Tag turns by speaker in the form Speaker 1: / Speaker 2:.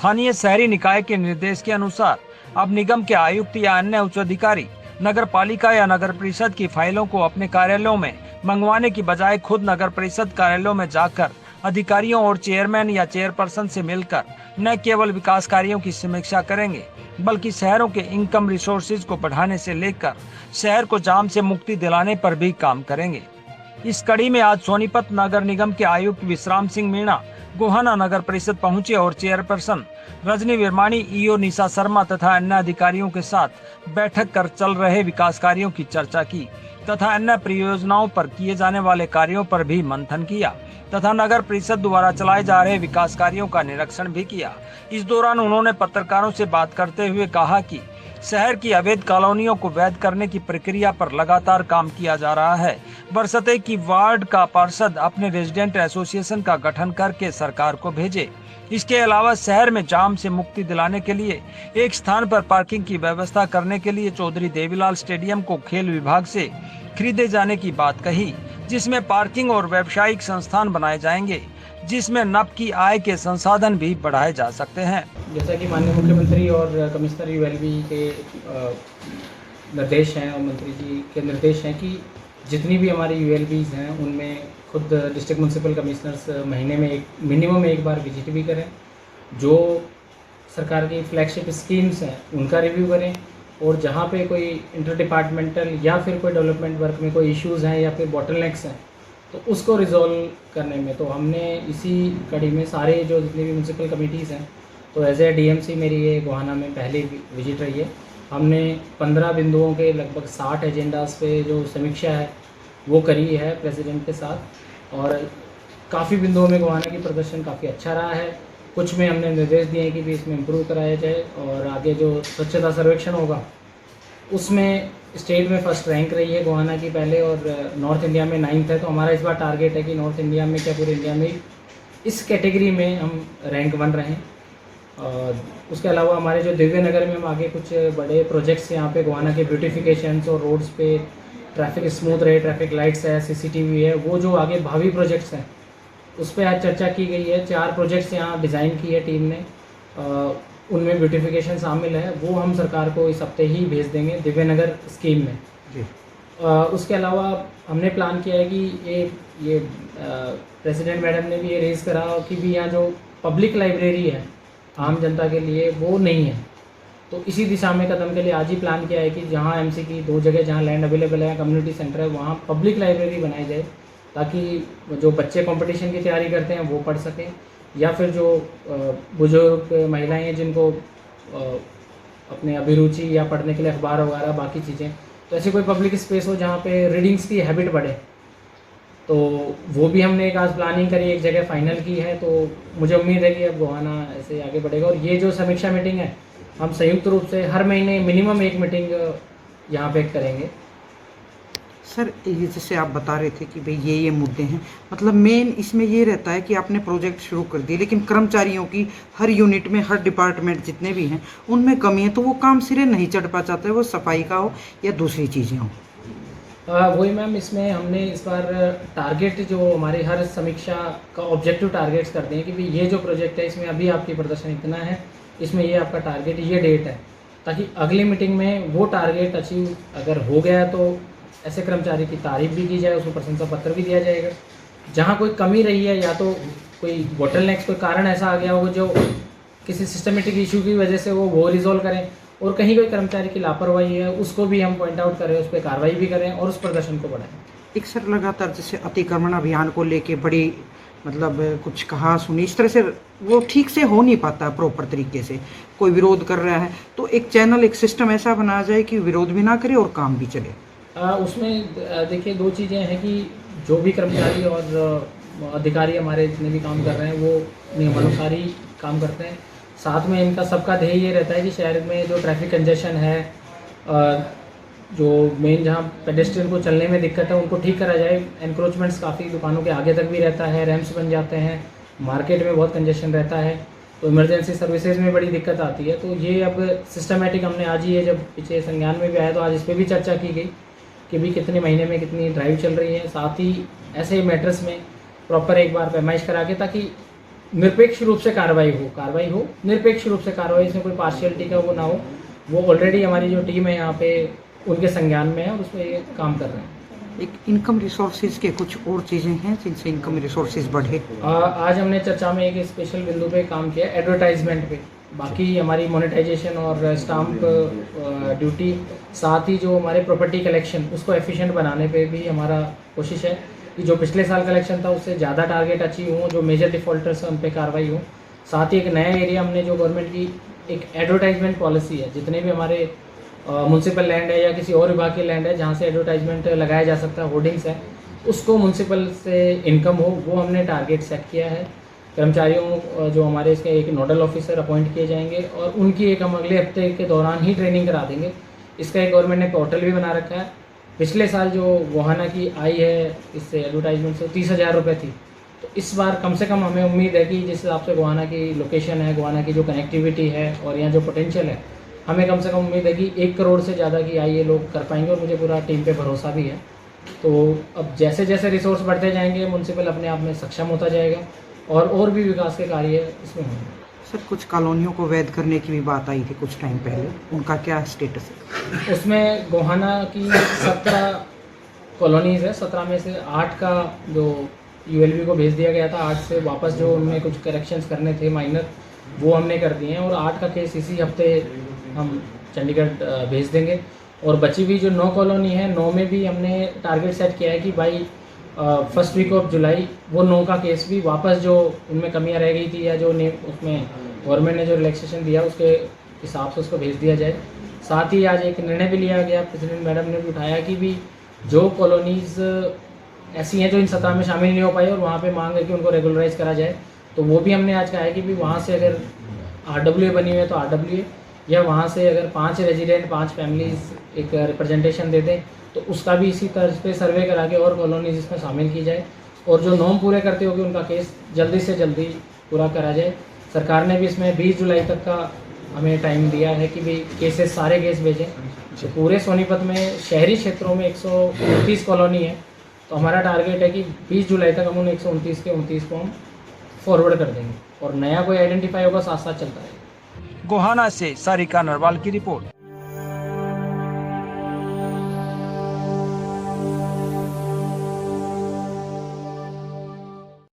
Speaker 1: स्थानीय शहरी निकाय के निर्देश के अनुसार अब निगम के आयुक्त या अन्य उच्च अधिकारी नगर पालिका या नगर परिषद की फाइलों को अपने कार्यालयों में मंगवाने की बजाय खुद नगर परिषद कार्यालयों में जाकर अधिकारियों और चेयरमैन या चेयरपर्सन से मिलकर न केवल विकास कार्यों की समीक्षा करेंगे, बल्कि शहरों के इनकम रिसोर्सेज को बढ़ाने से लेकर शहर को जाम से मुक्ति दिलाने पर भी काम करेंगे। इस कड़ी में आज सोनीपत नगर निगम के आयुक्त विश्राम सिंह मीणा गोहाना नगर परिषद पहुंचे और चेयरपर्सन रजनी विरमानी, ईओ निशा शर्मा तथा अन्य अधिकारियों के साथ बैठक कर चल रहे विकास कार्यों की चर्चा की तथा अन्य परियोजनाओं पर किए जाने वाले कार्यों पर भी मंथन किया तथा नगर परिषद द्वारा चलाए जा रहे विकास कार्यों का निरीक्षण भी किया। इस दौरान उन्होंने पत्रकारों से बात करते हुए कहा कि शहर की अवैध कॉलोनियों को वैध करने की प्रक्रिया पर लगातार काम किया जा रहा है, बरसते कि वार्ड का पार्षद अपने रेजिडेंट एसोसिएशन का गठन करके सरकार को भेजे। इसके अलावा शहर में जाम से मुक्ति दिलाने के लिए एक स्थान पर पार्किंग की व्यवस्था करने के लिए चौधरी देवीलाल स्टेडियम को खेल विभाग से खरीदे जाने की बात कही, जिसमें पार्किंग और व्यावसायिक संस्थान बनाए जाएंगे, जिसमें नब की आय के संसाधन भी बढ़ाए जा सकते हैं।
Speaker 2: जैसा कि माननीय मुख्यमंत्री और कमिश्नर यूएलबी के निर्देश हैं और मंत्री जी के निर्देश हैं कि जितनी भी हमारी यूएलबीज हैं उनमें खुद डिस्ट्रिक्ट म्यूनसिपल कमिश्नर्स महीने में मिनिमम एक बार विजिट भी करें, जो सरकार की फ्लैगशिप स्कीम्स हैं उनका रिव्यू करें और जहाँ पे कोई इंटर डिपार्टमेंटल या फिर कोई डेवलपमेंट वर्क में कोई इश्यूज़ हैं या फिर बॉटलनेक्स हैं तो उसको रिजॉल्व करने में, तो हमने इसी कड़ी में सारे जो जितनी भी म्यूनसिपल कमिटीज़ हैं, तो एज ए डीएमसी मेरी ये गोहाना में पहली विजिट रही है। हमने 15 बिंदुओं के लगभग 60 एजेंडाज पे जो समीक्षा है वो करी है प्रेसिडेंट के साथ और काफ़ी बिंदुओं में गोहाना की प्रदर्शन काफ़ी अच्छा रहा है। कुछ में हमने निर्देश दिए हैं कि भी इसमें इम्प्रूव कराया जाए और आगे जो स्वच्छता सर्वेक्षण होगा उसमें स्टेट में फर्स्ट रैंक रही है गोहाना की पहले और नॉर्थ इंडिया में 9th है। तो हमारा इस बार टारगेट है कि नॉर्थ इंडिया में क्या पूरे इंडिया में इस कैटेगरी में हम रैंक 1 रहें। और उसके अलावा हमारे जो दिव्य नगर में हम आगे कुछ बड़े प्रोजेक्ट्स यहाँ पे गोहाना के ब्यूटिफिकेशंस और रोड्स पे ट्रैफिक स्मूथ रहे, ट्रैफिक लाइट्स है, सीसीटीवी है, वो जो आगे भावी प्रोजेक्ट्स हैं उस पर आज चर्चा की गई है। 4 प्रोजेक्ट्स यहाँ डिज़ाइन की है टीम ने, उनमें ब्यूटिफिकेशन शामिल है, वो हम सरकार को इस हफ्ते ही भेज देंगे दिव्य नगर स्कीम में जी। उसके अलावा हमने प्लान किया है कि ये प्रेसिडेंट मैडम ने भी ये रेज़ करा कि भी यहाँ जो पब्लिक लाइब्रेरी है आम जनता के लिए वो नहीं है, तो इसी दिशा में कदम के लिए आज ही प्लान किया है कि जहाँ एमसी की 2 जगह जहाँ लैंड अवेलेबल है, कम्युनिटी सेंटर है, वहाँ पब्लिक लाइब्रेरी बनाई जाए ताकि जो बच्चे कंपटीशन की तैयारी करते हैं वो पढ़ सकें या फिर जो बुजुर्ग महिलाएं हैं जिनको अपने अभिरुचि या पढ़ने के लिए अखबार वगैरह बाकी चीज़ें, तो ऐसी कोई पब्लिक स्पेस हो जहाँ पे रीडिंग्स की हैबिट बढ़े, तो वो भी हमने एक आज प्लानिंग करी, एक जगह फाइनल की है। तो मुझे उम्मीद है कि अब गोहाना ऐसे आगे बढ़ेगा। और ये जो समीक्षा मीटिंग है हम संयुक्त रूप से हर महीने मिनिमम एक मीटिंग यहाँ पे करेंगे।
Speaker 3: सर, ये जैसे आप बता रहे थे कि भाई ये मुद्दे हैं, मतलब मेन इसमें ये रहता है कि आपने प्रोजेक्ट शुरू कर दिए लेकिन कर्मचारियों की हर यूनिट में, हर डिपार्टमेंट जितने भी हैं उनमें कमी है, तो वो काम सिरे नहीं चढ़ पा जाता है, वो सफाई का हो या दूसरी चीज़ें हो।
Speaker 2: वही मैम, इसमें हमने इस बार टारगेट जो हमारी हर समीक्षा का ऑब्जेक्टिव टारगेट्स करते हैं कि भाई ये जो प्रोजेक्ट है इसमें अभी आपकी प्रदर्शन इतना है, इसमें ये आपका टारगेट, ये डेट है, ताकि अगली मीटिंग में वो टारगेट अचीव अगर हो गया तो ऐसे कर्मचारी की तारीफ भी की जाए, उसको प्रशंसा पत्र भी दिया जाएगा। जहाँ कोई कमी रही है या तो कोई बोटलनेक्स, कोई कारण ऐसा आ गया हो जो किसी सिस्टमेटिक इशू की वजह से वो रिजॉल्व करें, और कहीं कोई कर्मचारी की लापरवाही है उसको भी हम पॉइंट आउट करें, उस पर कार्रवाई भी करें और उस प्रदर्शन को बढ़ाएं।
Speaker 3: एक सर लगातार जैसे अतिक्रमण अभियान को लेके बड़ी मतलब कुछ कहा सुनी, इस तरह से वो ठीक से हो नहीं पाता प्रॉपर तरीके से, कोई विरोध कर रहा है तो एक चैनल, एक सिस्टम ऐसा बनाया जाए कि विरोध भी ना करे और काम भी चले।
Speaker 2: उसमें देखिए 2 चीज़ें हैं कि जो भी कर्मचारी और अधिकारी हमारे जितने भी काम कर रहे हैं वो नियमानुसार ही काम करते हैं। साथ में इनका सबका ध्येय ये रहता है कि शहर में जो ट्रैफिक कंजेशन है, जो मेन जहाँ पेडेस्ट्रियन को चलने में दिक्कत है उनको ठीक करा जाए। एनक्रोचमेंट्स काफ़ी दुकानों के आगे तक भी रहता है, रैम्प्स बन जाते हैं, मार्केट में बहुत कंजेशन रहता है, तो इमरजेंसी सर्विसेज में बड़ी दिक्कत आती है। तो ये अब सिस्टमेटिक हमने आज ही, ये जब पीछे संज्ञान में भी आया तो आज इस पर भी चर्चा की गई कि भी कितने महीने में कितनी ड्राइव चल रही है। साथ ही ऐसे मैटर्स में प्रॉपर एक बार पैमाइश करा के, ताकि निरपेक्ष रूप से कार्रवाई हो निरपेक्ष रूप से कार्रवाई, इसमें कोई पार्शियलिटी का वो ना हो। वो ऑलरेडी हमारी जो टीम है यहाँ पे उनके संज्ञान में है और उस पर ये काम कर रहे हैं।
Speaker 3: एक इनकम रिसोर्सेज के कुछ और चीज़ें हैं जिनसे इनकम रिसोर्सेज बढ़े?
Speaker 2: आज हमने चर्चा में एक स्पेशल बिंदु पे काम किया, एडवर्टाइजमेंट पे। बाकी हमारी मोनेटाइजेशन और स्टाम्प ड्यूटी, साथ ही जो हमारे प्रॉपर्टी कलेक्शन उसको एफिशिएंट बनाने पे भी हमारा कोशिश है कि जो पिछले साल कलेक्शन था उससे ज़्यादा टारगेट अचीव हो, जो मेजर डिफॉल्टर्स हैं उन पर कार्रवाई हो। साथ ही एक नया एरिया हमने जो गवर्नमेंट की एक एडवर्टाइजमेंट पॉलिसी है, जितने भी हमारे म्यूनसिपल लैंड है या किसी और विभाग की लैंड है जहाँ से एडवर्टाइजमेंट लगाया जा सकता है, होर्डिंग्स है, उसको म्यूनसिपल से इनकम हो, वो हमने टारगेट सेट किया है। कर्मचारियों जो हमारे इसके एक नोडल ऑफिसर अपॉइंट किए जाएंगे और उनकी एक हम अगले हफ्ते के दौरान ही ट्रेनिंग करा देंगे। इसका एक गवर्नमेंट ने पोर्टल भी बना रखा है। पिछले साल जो गोहाना की आई है इससे एडवर्टाइजमेंट से 30,000 रुपये थी, तो इस बार कम से कम हमें उम्मीद है कि जिस हिसाब से गोहाना की लोकेशन है, गोहाना की जो कनेक्टिविटी है और यहाँ जो पोटेंशियल है, हमें कम से कम उम्मीद है कि 1 करोड़ से ज़्यादा की आई ये लोग कर पाएंगे और मुझे पूरा टीम पे भरोसा भी है। तो अब जैसे जैसे रिसोर्स बढ़ते जाएंगे, म्यूनसिपल अपने आप में सक्षम होता जाएगा और भी विकास के कार्य इसमें होंगे।
Speaker 3: सर, कुछ कॉलोनियों को वैध करने की भी बात आई थी कुछ टाइम पहले, उनका क्या स्टेटस है?
Speaker 2: उसमें गोहाना की 17 कॉलोनीज़ है, 17 में से 8 का जो यूएलबी को भेज दिया गया था, 8 से वापस जो उनमें कुछ करेक्शंस करने थे माइनर, वो हमने कर दिए हैं और 8 का केस इसी हफ्ते हम चंडीगढ़ भेज देंगे। और बची हुई जो 9 कॉलोनी है, 9 में भी हमने टारगेट सेट किया है कि by first week of July वो 9 का केस भी वापस जो उनमें कमियां रह गई थी या जो उसमें गवर्नमेंट ने जो रिलैक्सेशन दिया उसके हिसाब से उसको भेज दिया जाए। साथ ही आज एक निर्णय भी लिया गया, प्रेसिडेंट मैडम ने भी उठाया कि भी जो कॉलोनीज़ ऐसी हैं जो इन 17 में शामिल नहीं हो पाई और वहाँ पे मांग है कि उनको रेगुलराइज करा जाए, तो वो भी हमने आज कहा है कि भी वहाँ से अगर RWA बनी हुई है तो RWA, या वहाँ से अगर 5 रेजिडेंट 5 फैमिलीज़ एक रिप्रेजेंटेशन दे दें तो उसका भी इसी तर्ज पे सर्वे करा के और कॉलोनीज इसमें शामिल की जाए और जो नॉर्म पूरे करते होगी उनका केस जल्दी से जल्दी पूरा करा जाए। सरकार ने भी इसमें 20 जुलाई तक का हमें टाइम दिया है कि भाई केसेस सारे केस भेजें। तो पूरे सोनीपत में शहरी क्षेत्रों में 129 कॉलोनी है, तो हमारा टारगेट है कि 20 जुलाई तक हम उन 129 के 29 को हम फॉरवर्ड कर देंगे और नया कोई आइडेंटिफाई होगा साथ साथ चलता है।
Speaker 1: गोहाना से सारिका नरवाल की रिपोर्ट।